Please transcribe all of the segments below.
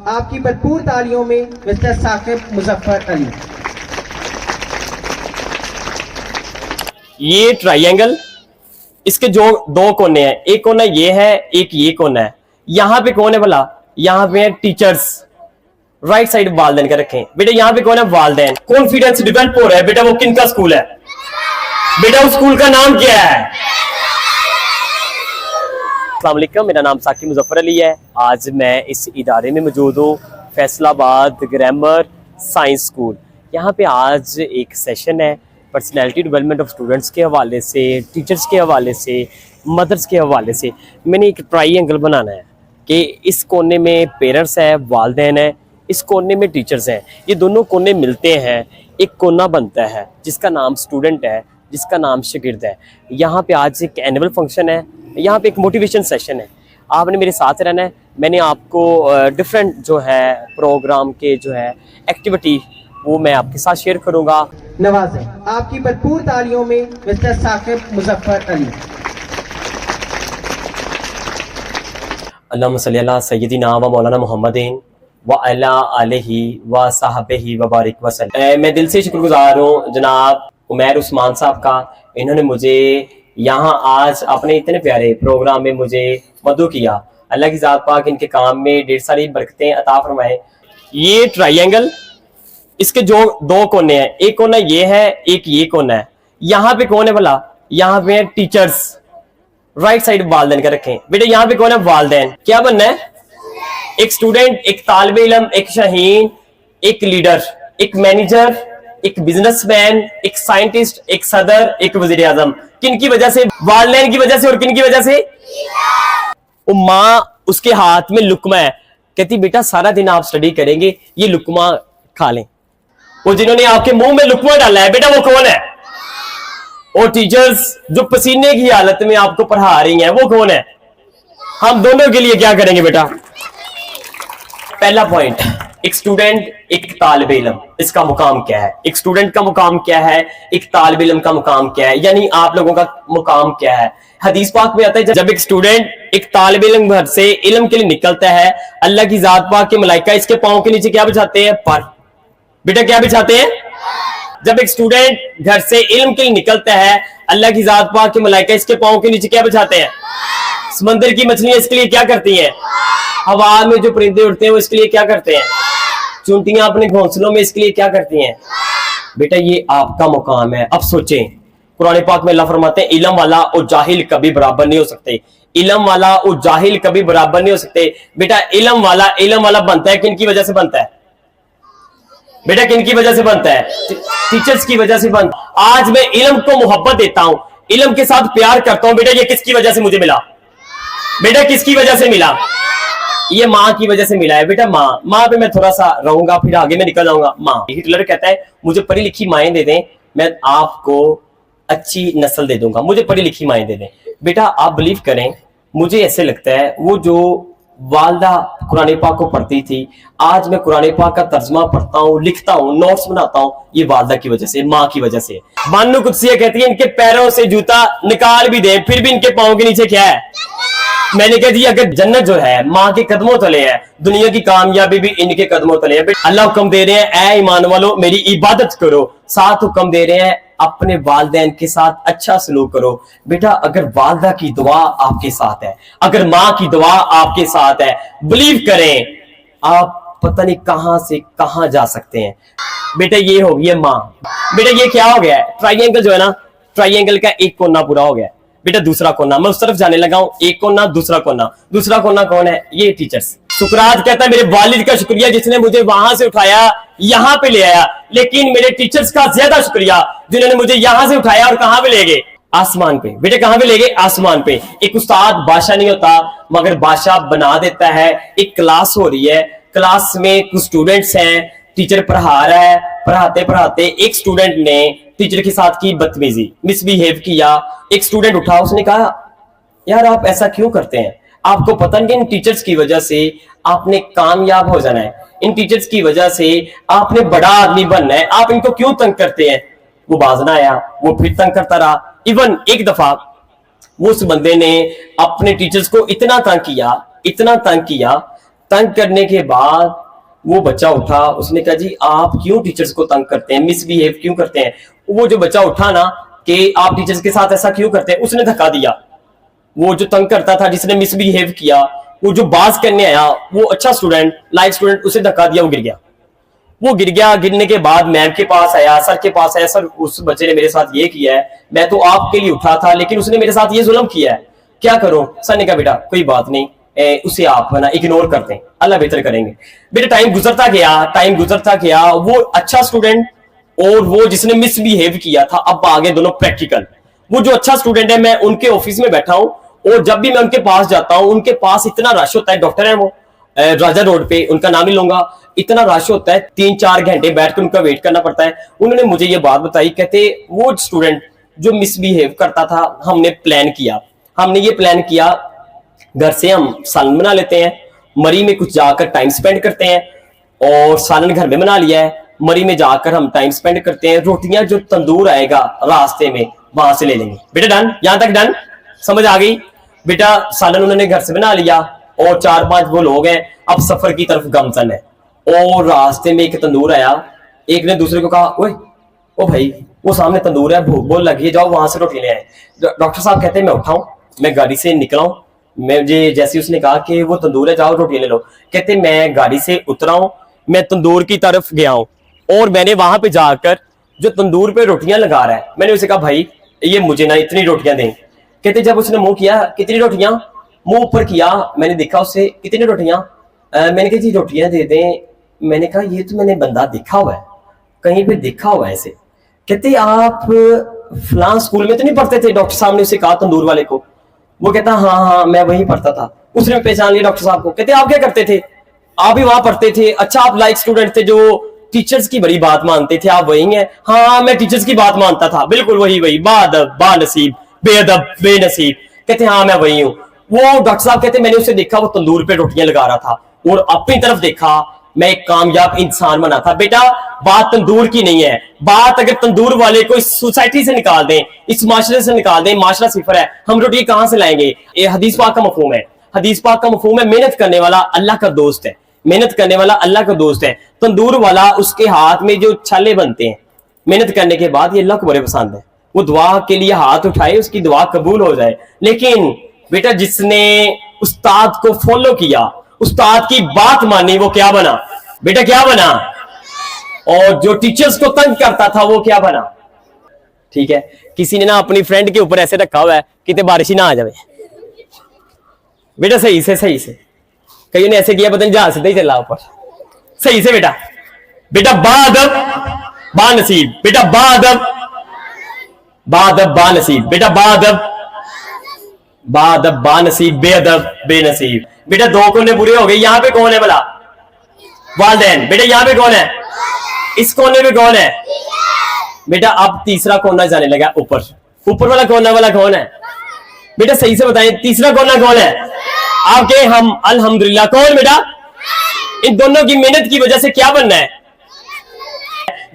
आपकी भरपूर तालियों में मिस्टर साकिब मुजफ्फर अली। ये ट्रायंगल, इसके जो दो कोने हैं, एक कोना ये है, एक ये कोना है। यहाँ पे कौन है भला? यहाँ पे है टीचर्स, राइट साइड वालदैन का रखें। बेटा यहाँ पे कौन है? वालदैन। कॉन्फिडेंस डेवलप हो रहा है। बेटा वो किनका स्कूल है? बेटा उस स्कूल का नाम क्या है? अस्सलाम वालेकुम, मेरा नाम साकिब मुजफ्फर अली है। आज मैं इस इदारे में मौजूद हूँ, फैसलाबाद ग्रामर साइंस स्कूल। यहाँ पे आज एक सेशन है पर्सनैलिटी डेवलपमेंट ऑफ स्टूडेंट्स के हवाले से, टीचर्स के हवाले से, मदर्स के हवाले से। मैंने एक ट्रायंगल बनाना है कि इस कोने में पेरेंट्स है, वालदैन है, इस कोने में टीचर्स हैं। ये दोनों कोने मिलते हैं, एक कोना बनता है जिसका नाम स्टूडेंट है, जिसका नाम शागिर्द है। यहाँ पे आज एक एनुअल फंक्शन है, यहाँ पे एक मोटिवेशन सेशन है। आपने मेरे साथ रहना है। मैंने आपको डिफरेंट जो है प्रोग्राम के जो है एक्टिविटी वो मैं आपके साथ शेयर करूँगा। नवाजें आपकी भरपूर तालियों में मिस्टर साकिब मुजफ्फर अली। अल्लाहुम्मा सल्ली अला सय्यदिना व मौलाना मुहम्मदिन व अला आलिहि व सहाबिहि व बारिक वसल्लम। मैं दिल से शुक्रगुजार हूँ जनाब उमैर उस्मान साहब का। इन्होंने मुझे यहाँ आज अपने इतने प्यारे प्रोग्राम में मुझे मदू किया। अल्लाह की ज़ात पाक इनके काम में ढेर सारी बरकतें अता फरमाए। ये ट्रायंगल, इसके जो दो कोने हैं, एक कोना ये है, एक ये कोना है। यहाँ पे कौन है भला? यहाँ पे है टीचर्स, राइट साइड वालदैन का रखें। बेटा यहाँ पे कौन है? वालदैन। क्या बनना है? एक स्टूडेंट, एक तालिब इल्म, एक शाहीन, एक लीडर, एक मैनेजर, एक बिजनेसमैन, एक साइंटिस्ट, एक सदर, एक वजीर आजम। किन की वजह से? वालदैन की वजह से। और किन की वजह से? वो माँ, उसके हाथ में लुकमा है, कहती बेटा सारा दिन आप स्टडी करेंगे, ये लुकमा खा लें। वो जिन्होंने आपके मुंह में लुकमा डाला है, बेटा वो कौन है? और टीचर्स जो पसीने की हालत में आपको पढ़ा रही हैं, वो कौन है? हम दोनों के लिए क्या करेंगे बेटा? पहला पॉइंट, एक स्टूडेंट, एक तालिब इल्म, इसका मुकाम क्या है? एक स्टूडेंट का मुकाम क्या है? एक तालिब इल्म का मुकाम क्या है? यानी आप लोगों का मुकाम क्या है? हदीस पाक में आता है जब एक स्टूडेंट, एक तालिब इल्म घर से इल्म के लिए निकलता है, अल्लाह की ज़ात पाक के मलाइका इसके पांव के नीचे क्या बिछाते हैं? पर। बेटा क्या बिछाते हैं? जब एक स्टूडेंट घर से इल्म के लिए निकलता है, अल्लाह की ज़ात पाक के मलाइका इसके पांव के नीचे क्या बिछाते हैं? समंदर की मछलियां इसके लिए क्या करती हैं? हवा में जो परिंदे उड़ते हैं वो इसके लिए क्या करते हैं? चूंटियां अपने घोंसलों में इसके लिए क्या करती हैं? बेटा ये आपका मुकाम है। अब सोचें, कुरान पाक में अल्लाह फरमाते हैं इल्म वाला और जाहिल कभी बराबर नहीं हो सकते। इल्म वाला और जाहिल कभी बराबर नहीं हो सकते। बेटा इल्म वाला बनता है, किन की वजह से बनता है? बेटा किन की वजह से बनता है? टीचर्स की वजह से बनता है। आज मैं इल्म को मोहब्बत देता हूं, इल्म के साथ प्यार करता हूं। बेटा ये किसकी वजह से मुझे मिला? बेटा किसकी वजह से मिला? ये माँ की वजह से मिला है। बेटा माँ पे मैं थोड़ा सा रहूंगा, फिर आगे मैं निकल जाऊंगा। माँ, हिटलर कहता है मुझे पढ़ी लिखी माएँ दे दें, मैं आपको अच्छी नस्ल दे दूंगा, मुझे पढ़ी लिखी माएँ दे दें। बेटा आप बिलीव करें, मुझे ऐसे लगता है वो जो वालदा कुरान पाक को पढ़ती थी, आज मैं कुरान पाक का तर्जमा पढ़ता हूँ, लिखता हूँ, नोट्स बनाता हूँ, ये वालदा की वजह से, माँ की वजह से। बानू कुदसिया कहती है इनके पैरों से जूता निकाल भी दे फिर भी इनके पाँव के नीचे क्या है? मैंने कह दिया अगर जन्नत जो है माँ के कदमों तले है, दुनिया की कामयाबी भी इनके कदमों तले है। अल्लाह हुक्म दे रहे हैं ऐ ईमान वालों मेरी इबादत करो, साथ हुक्म दे रहे हैं अपने वालदैन के साथ अच्छा सलूक करो। बेटा अगर वालदा की दुआ आपके साथ है, अगर माँ की दुआ आपके साथ है, बिलीव करें आप पता नहीं कहां से कहां जा सकते हैं। बेटा ये हो गई माँ। बेटा ये क्या हो गया है? ट्रायंगल जो है ना, ट्रायंगल का एक कोना पूरा हो गया। बेटा दूसरा कोना, मैं उस तरफ जाने लगा हूं। एक कोना, दूसरा कोना। दूसरा कोना कौन है? ये टीचर्स। सुकरात कहता है मेरे वालिद का शुक्रिया जिसने मुझे वहां से उठाया यहाँ पे ले आया, लेकिन मेरे टीचर्स का ज्यादा शुक्रिया जिन्होंने मुझे यहां से उठाया और कहां पे ले गए? आसमान पे। बेटे कहां पे ले गए? आसमान पे। एक उस्ताद बादशाह नहीं होता मगर बादशाह बना देता है। एक क्लास हो रही है, क्लास में कुछ स्टूडेंट्स हैं, टीचर पढ़ा रहा है, पढ़ाते पढ़ाते एक स्टूडेंट ने टीचर के साथ की बदतमीजी, मिसबिहेव किया। एक स्टूडेंट उठा, उसने कहा यार आप ऐसा क्यों करते हैं? आपको पता नहीं इन टीचर्स की वजह से आपने कामयाब हो जाना है, इन टीचर्स की वजह से आपने बड़ा आदमी बनना है, आप इनको क्यों तंग करते हैं? वो बाज ना आया, वो फिर तंग करता रहा। इवन एक दफा वो उस बंदे ने अपने टीचर्स को इतना तंग किया तंग करने के बाद वो बच्चा उठा, उसने कहा जी आप क्यों टीचर्स को तंग करते हैं, मिसबिहेव क्यों करते हैं। वो जो बच्चा उठा ना कि आप टीचर्स के साथ ऐसा क्यों करते हैं, उसने धक्का दिया। वो जो तंग करता था, जिसने मिसबिहेव किया, वो जो बात करने आया, वो अच्छा स्टूडेंट, लाइक स्टूडेंट, उसे धक्का दिया, वो गिर गया। वो गिर गया, गिरने के बाद मैम के पास आया, सर के पास आया, सर उस बच्चे ने मेरे साथ ये किया है, मैं तो आपके लिए उठा था लेकिन उसने मेरे साथ ये जुल्म किया है, क्या करूं। सर ने कहा बेटा कोई बात नहीं, उसे आप ना इग्नोर कर दें, अल्लाह बेहतर करेंगे। बेटा टाइम गुजरता गया, वो अच्छा स्टूडेंट और वो जिसने मिसबिहेव किया था, अब आगे दोनों प्रैक्टिकल। वो जो अच्छा स्टूडेंट है, मैं उनके ऑफिस में बैठा हूं और जब भी मैं उनके पास जाता हूं, उनके पास इतना रश होता है, डॉक्टर है वो राजा रोड पे, उनका नाम ही लूंगा, इतना रश होता है, 3-4 घंटे बैठकर उनका वेट करना पड़ता है। उन्होंने मुझे ये बात बताई, कहते वो स्टूडेंट जो मिसबिहेव करता था, हमने ये प्लान किया, घर से हम सालन बना लेते हैं, मरी में कुछ जाकर टाइम स्पेंड करते हैं, और सालन घर में बना लिया है, मरी में जाकर हम टाइम स्पेंड करते हैं, रोटियां जो तंदूर आएगा रास्ते में वहां से ले लेंगे। बेटा डन, यहां तक डन, समझ आ गई। बेटा सालन उन्होंने घर से बना लिया और 4-5 वो लोग हैं, अब सफर की तरफ गमजन है, और रास्ते में एक तंदूर आया, एक ने दूसरे को कहा ओए ओ भाई वो सामने तंदूर है, भूख बहुत लगी है, जाओ वहां से रोटी ले आए। डॉक्टर साहब कहते हैं मैं उठाऊं, मैं गाड़ी से निकला हूं, मुझे जैसे उसने कहा कि वो तंदूर है जाओ रोटी ले लो, कहते मैं गाड़ी से उतरा हूं, मैं तंदूर की तरफ गया हूं और मैंने वहां पे जाकर जो तंदूर पे रोटियां लगा रहा है, मैंने उसे कहा भाई ये मुझे ना इतनी रोटियां दें। कहते जब उसने मुंह किया कितनी रोटियां, मुंह ऊपर किया, मैंने देखा उससे कितनी रोटियां, मैंने कहा जी रोटियां दे दें। मैंने कहा ये तो मैंने बंदा देखा हुआ है, कहीं पे देखा हुआ है ऐसे। कहते आप फलां स्कूल में तो नहीं पढ़ते थे, डॉक्टर साहब ने उसे कहा तंदूर वाले को। वो कहता हाँ मैं वहीं पढ़ता था। उसने पहचान लिया डॉक्टर साहब को। कहते आप क्या करते थे, आप भी वहां पढ़ते थे, अच्छा आप लाइक स्टूडेंट थे जो टीचर्स की बड़ी बात मानते थे, आप वही हैं। हाँ मैं टीचर्स की बात मानता था, बिल्कुल वही बादब बानसीब बेअदब बेनसीब। कहते हाँ मैं वही हूँ। वो डॉक्टर साहब कहते मैंने उसे देखा वो तंदूर पे रोटियां लगा रहा था और अपनी तरफ देखा, मैं एक कामयाब इंसान बना था। बेटा बात तंदूर की नहीं है, बात अगर तंदूर वाले को इस सोसाइटी से निकाल दें, इस माशरे से निकाल दें, माशरा सिफर है, हम रोटी कहां से लाएंगे। ये हदीस पाक का मफहूम है, हदीस पाक का मफहूम है मेहनत करने वाला अल्लाह का दोस्त है, मेहनत करने वाला अल्लाह का दोस्त है। तंदूर वाला उसके हाथ में जो छाले बनते हैं मेहनत करने के बाद, ये अल्लाह को बड़े पसंद है, वो दुआ के लिए हाथ उठाए, उसकी दुआ कबूल हो जाए। लेकिन बेटा जिसने उस्ताद को फॉलो किया, उस्ताद की बात मानी, वो क्या बना बेटा, क्या बना। और जो टीचर्स को तंग करता था वो क्या बना। ठीक है, किसी ने ना अपनी फ्रेंड के ऊपर ऐसे रखा हुआ है कि बारिश ही ना आ जाए। बेटा सही से कई ने ऐसे किया, पता नहीं जहाज सीधा ही चला ऊपर। सही से बेटा, बेटा बादब बानसीब, बेटा बादब बानसीब, बेटा बादब बानसीब बेअदब बेनसीब। बेटा 2 कोने पूरे हो गए। यहां पे कौन है भला, वालिदैन। बेटा यहां पे कौन है, इस कोने पे कौन है बेटा। अब तीसरा कोना जाने लगा ऊपर, ऊपर वाला कोना वाला कौन है बेटा, सही से बताएं तीसरा कोना कौन है आपके। हम अल्हम्दुलिल्लाह। कौन बेटा, इन दोनों की मेहनत की वजह से क्या बनना है,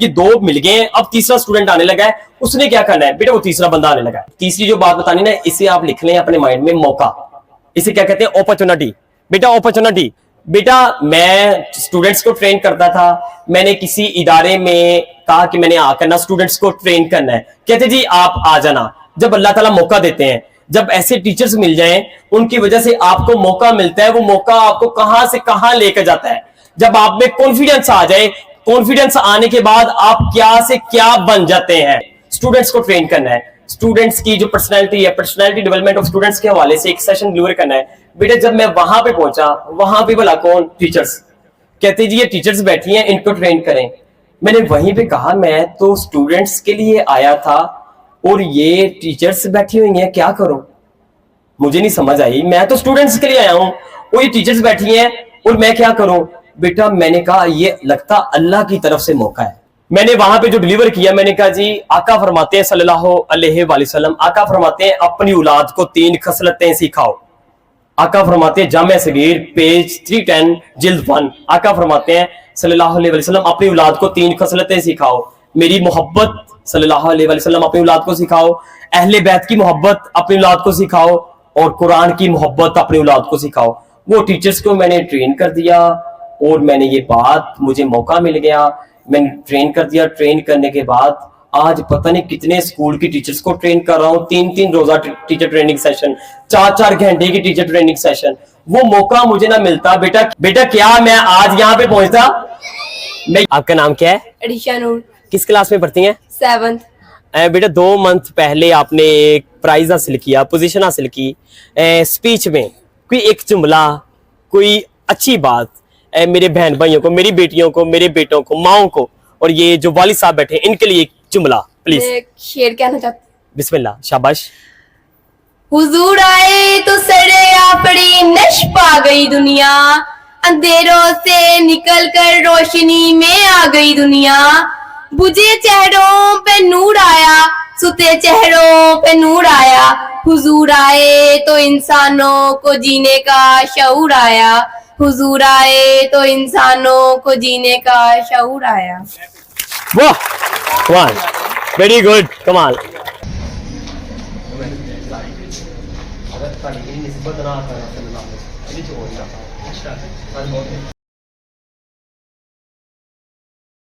ये 2 मिल गए। अब तीसरा स्टूडेंट आने लगा है, उसने क्या करना है बेटा, वो तीसरा बंदा आने लगा है। तीसरी जो बात बतानी ना, इसे आप लिख लें अपने माइंड में, मौका। इसे क्या कहते हैं, अपॉर्चुनिटी। बेटा अपॉर्चुनिटी। बेटा मैं स्टूडेंट्स को ट्रेन करता था, मैंने किसी इदारे में कहा कि मैंने आकर ना स्टूडेंट्स को ट्रेन करना है। कहते जी आप आ जाना। जब अल्लाह ताला मौका देते हैं, जब ऐसे टीचर्स मिल जाएं, उनकी वजह से आपको मौका मिलता है, वो मौका आपको कहां से कहां लेकर जाता है। जब आप में कॉन्फिडेंस आ जाए, कॉन्फिडेंस आने के बाद आप क्या से क्या बन जाते हैं। स्टूडेंट्स को ट्रेन करना है, स्टूडेंट्स की जो पर्सनैलिटी है, पर्सनैलिटी डेवलपमेंट ऑफ स्टूडेंट्स के हवाले से एक सेशन डिलीवर करना है। बेटा जब मैं वहां पे पहुंचा, वहां पे भला कौन, टीचर्स। कहते जी ये टीचर्स बैठी हैं, इनको ट्रेन करें। मैंने वहीं पे कहा मैं तो स्टूडेंट्स के लिए आया था और ये टीचर्स बैठी हुई हैं, क्या करूं। मुझे नहीं समझ आई, मैं तो स्टूडेंट्स के लिए आया हूं और ये टीचर्स बैठी हैं और मैं क्या करूं। बेटा मैंने कहा ये लगता अल्लाह की तरफ से मौका है। मैंने वहां पे जो डिलीवर किया, मैंने कहा जी आका फरमाते हैं सल्लल्लाहु अलैहि वसल्लम, आका फरमाते हैं अपनी औलाद को 3 खसलतें सिखाओ। आका फरमाते हैं जामे सगीर पेज 310 जिल्द 1, आका फरमाते हैं सल्लल्लाहु अलैहि वसल्लम अपनी औलाद को 3 खसलतें सिखाओ। मेरी मोहब्बत सल्लल्लाहु अलैहि वसल्लम अपनी औलाद को सिखाओ, अहले बैत की मोहब्बत अपनी औलाद को सिखाओ और कुरान की मोहब्बत अपनी औलाद को सिखाओ। वो टीचर्स को मैंने ट्रेन कर दिया और मैंने ये बात, मुझे मौका मिल गया, मैंने ट्रेन कर दिया। ट्रेन करने के बाद आज पता नहीं कितने स्कूल की टीचर्स को ट्रेन कर रहा हूँ। 3-3 रोजा टीचर ट्रेनिंग सेशन, 4-4 घंटे की टीचर ट्रेनिंग सेशन। वो मौका मुझे ना मिलता बेटा क्या मैं आज यहाँ पे पहुंचता। आपका नाम क्या है? अडीशा नूर, किस क्लास में पढ़ती हैं? 7th। बेटा 2 मंथ पहले आपने एक प्राइज हासिल किया, पोजीशन हासिल की। स्पीच में कोई एक जुमला, कोई अच्छी बात मेरे बहन भाइयों को, मेरी बेटियों को, मेरे बेटों को, माओं को और ये जो वालिद साहब बैठे इनके लिए एक जुमला प्लीज। मैं शेर कहना चाहती। बिस्मिल्लाह, शाबाश। हुजूर आए तो सड़े आपड़ी नश पा गई दुनिया, अंधेरों से निकल कर रोशनी में आ गई दुनिया। बुझे चेहरों पे नूर आया, सुते चेहरों पे नूर आया। हुजूर आए तो इंसानों को जीने का शऊर आया। हुजूर आए तो इंसानों को जीने का शऊर आया। वाह, कमाल, वेरी गुड, कमाल।